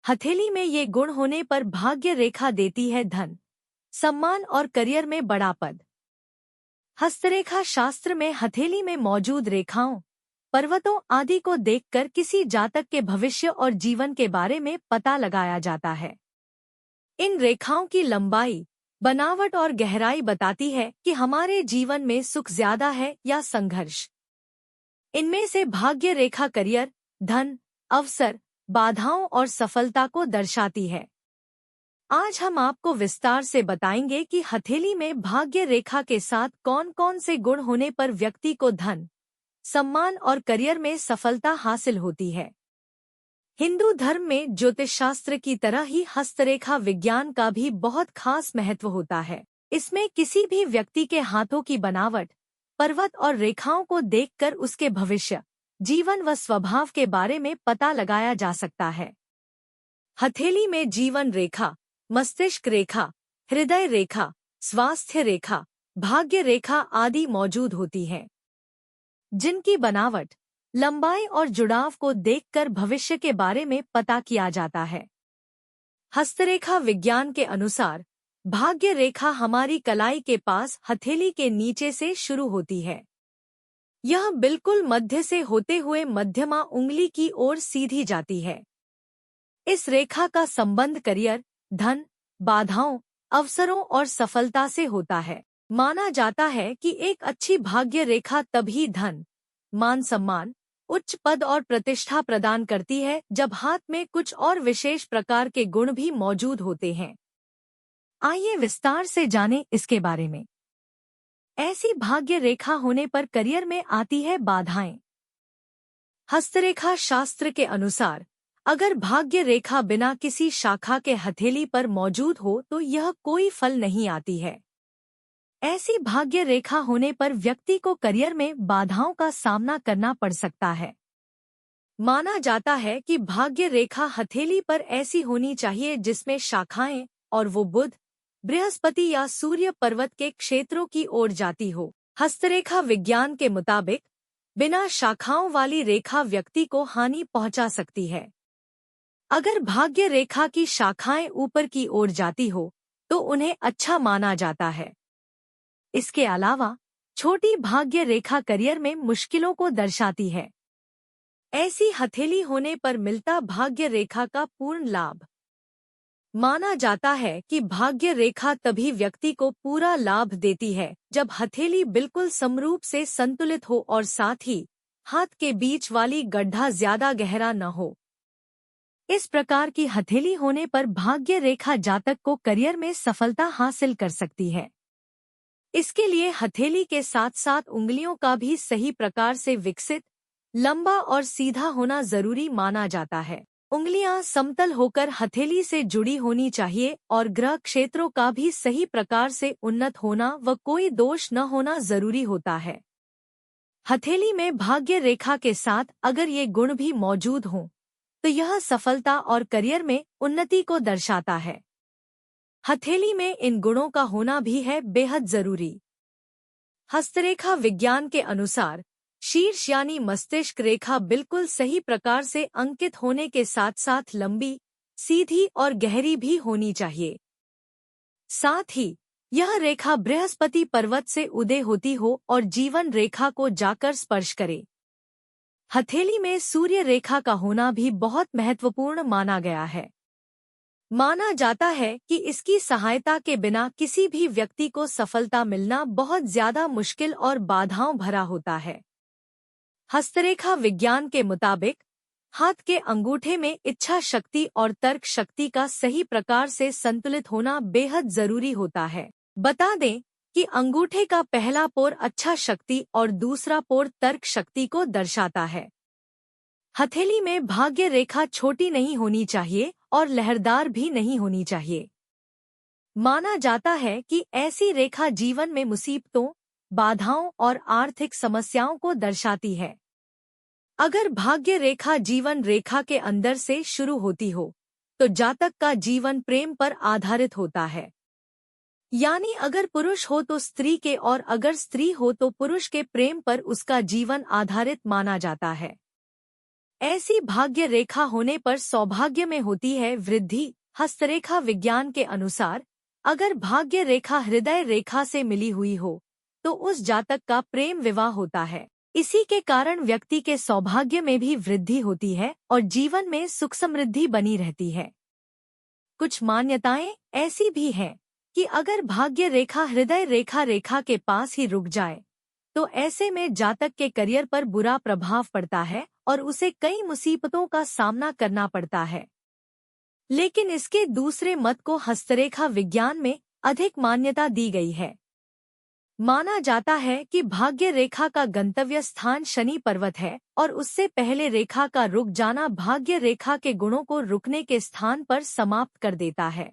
हथेली में ये गुण होने पर भाग्य रेखा देती है धन, सम्मान और करियर में बड़ा पद। हस्तरेखा शास्त्र में हथेली में मौजूद रेखाओं, पर्वतों आदि को देखकर किसी जातक के भविष्य और जीवन के बारे में पता लगाया जाता है। इन रेखाओं की लंबाई, बनावट और गहराई बताती है कि हमारे जीवन में सुख ज्यादा है या संघर्ष। इनमें से भाग्य रेखा करियर, धन, अवसर, बाधाओं और सफलता को दर्शाती है। आज हम आपको विस्तार से बताएंगे कि हथेली में भाग्य रेखा के साथ कौन कौन से गुण होने पर व्यक्ति को धन, सम्मान और करियर में सफलता हासिल होती है। हिंदू धर्म में ज्योतिष शास्त्र की तरह ही हस्तरेखा विज्ञान का भी बहुत खास महत्व होता है। इसमें किसी भी व्यक्ति के हाथों की बनावट, पर्वत और रेखाओं को देखकर उसके भविष्य, जीवन व स्वभाव के बारे में पता लगाया जा सकता है। हथेली में जीवन रेखा, मस्तिष्क रेखा, हृदय रेखा, स्वास्थ्य रेखा, भाग्य रेखा आदि मौजूद होती हैं, जिनकी बनावट, लंबाई और जुड़ाव को देखकर भविष्य के बारे में पता किया जाता है। हस्तरेखा विज्ञान के अनुसार भाग्य रेखा हमारी कलाई के पास हथेली के नीचे से शुरू होती है। यह बिल्कुल मध्य से होते हुए मध्यमा उंगली की ओर सीधी जाती है। इस रेखा का संबंध करियर, धन, बाधाओं, अवसरों और सफलता से होता है। माना जाता है कि एक अच्छी भाग्य रेखा तभी धन, मान सम्मान, उच्च पद और प्रतिष्ठा प्रदान करती है जब हाथ में कुछ और विशेष प्रकार के गुण भी मौजूद होते हैं। आइए विस्तार से जानें इसके बारे में। ऐसी भाग्य रेखा होने पर करियर में आती है बाधाएं। हस्तरेखा शास्त्र के अनुसार अगर भाग्य रेखा बिना किसी शाखा के हथेली पर मौजूद हो तो यह कोई फल नहीं आती है। ऐसी भाग्य रेखा होने पर व्यक्ति को करियर में बाधाओं का सामना करना पड़ सकता है। माना जाता है कि भाग्य रेखा हथेली पर ऐसी होनी चाहिए जिसमें शाखाएं और वो बुध, बृहस्पति या सूर्य पर्वत के क्षेत्रों की ओर जाती हो। हस्तरेखा विज्ञान के मुताबिक बिना शाखाओं वाली रेखा व्यक्ति को हानि पहुंचा सकती है। अगर भाग्य रेखा की शाखाएं ऊपर की ओर जाती हो तो उन्हें अच्छा माना जाता है। इसके अलावा छोटी भाग्य रेखा करियर में मुश्किलों को दर्शाती है। ऐसी हथेली होने पर मिलता भाग्य रेखा का पूर्ण लाभ। माना जाता है कि भाग्य रेखा तभी व्यक्ति को पूरा लाभ देती है जब हथेली बिल्कुल समरूप से संतुलित हो और साथ ही हाथ के बीच वाली गड्ढा ज्यादा गहरा न हो। इस प्रकार की हथेली होने पर भाग्य रेखा जातक को करियर में सफलता हासिल कर सकती है। इसके लिए हथेली के साथ साथ उंगलियों का भी सही प्रकार से विकसित, लंबा और सीधा होना जरूरी माना जाता है। उंगलियां समतल होकर हथेली से जुड़ी होनी चाहिए और ग्रह क्षेत्रों का भी सही प्रकार से उन्नत होना व कोई दोष न होना जरूरी होता है। हथेली में भाग्य रेखा के साथ अगर ये गुण भी मौजूद हों तो यह सफलता और करियर में उन्नति को दर्शाता है। हथेली में इन गुणों का होना भी है बेहद जरूरी। हस्तरेखा विज्ञान के अनुसार शीर्ष यानी मस्तिष्क रेखा बिल्कुल सही प्रकार से अंकित होने के साथ साथ लंबी, सीधी और गहरी भी होनी चाहिए। साथ ही यह रेखा बृहस्पति पर्वत से उदय होती हो और जीवन रेखा को जाकर स्पर्श करे। हथेली में सूर्य रेखा का होना भी बहुत महत्वपूर्ण माना गया है। माना जाता है कि इसकी सहायता के बिना किसी भी व्यक्ति को सफलता मिलना बहुत ज्यादा मुश्किल और बाधाओं भरा होता है। हस्तरेखा विज्ञान के मुताबिक हाथ के अंगूठे में इच्छा शक्ति और तर्क शक्ति का सही प्रकार से संतुलित होना बेहद जरूरी होता है। बता दें कि अंगूठे का पहला पोर अच्छा शक्ति और दूसरा पोर तर्क शक्ति को दर्शाता है। हथेली में भाग्य रेखा छोटी नहीं होनी चाहिए और लहरदार भी नहीं होनी चाहिए। माना जाता है कि ऐसी रेखा जीवन में मुसीबतों, बाधाओं और आर्थिक समस्याओं को दर्शाती है। अगर भाग्य रेखा जीवन रेखा के अंदर से शुरू होती हो तो जातक का जीवन प्रेम पर आधारित होता है। यानी अगर पुरुष हो तो स्त्री के और अगर स्त्री हो तो पुरुष के प्रेम पर उसका जीवन आधारित माना जाता है। ऐसी भाग्य रेखा होने पर सौभाग्य में होती है वृद्धि। हस्तरेखा विज्ञान के अनुसार अगर भाग्य रेखा हृदय रेखा से मिली हुई हो तो उस जातक का प्रेम विवाह होता है। इसी के कारण व्यक्ति के सौभाग्य में भी वृद्धि होती है और जीवन में सुख समृद्धि बनी रहती है। कुछ मान्यताएं ऐसी भी हैं कि अगर भाग्य रेखा हृदय रेखा रेखा के पास ही रुक जाए तो ऐसे में जातक के करियर पर बुरा प्रभाव पड़ता है और उसे कई मुसीबतों का सामना करना पड़ता है। लेकिन इसके दूसरे मत को हस्तरेखा विज्ञान में अधिक मान्यता दी गई है। माना जाता है कि भाग्य रेखा का गंतव्य स्थान शनि पर्वत है और उससे पहले रेखा का रुक जाना भाग्य रेखा के गुणों को रुकने के स्थान पर समाप्त कर देता है।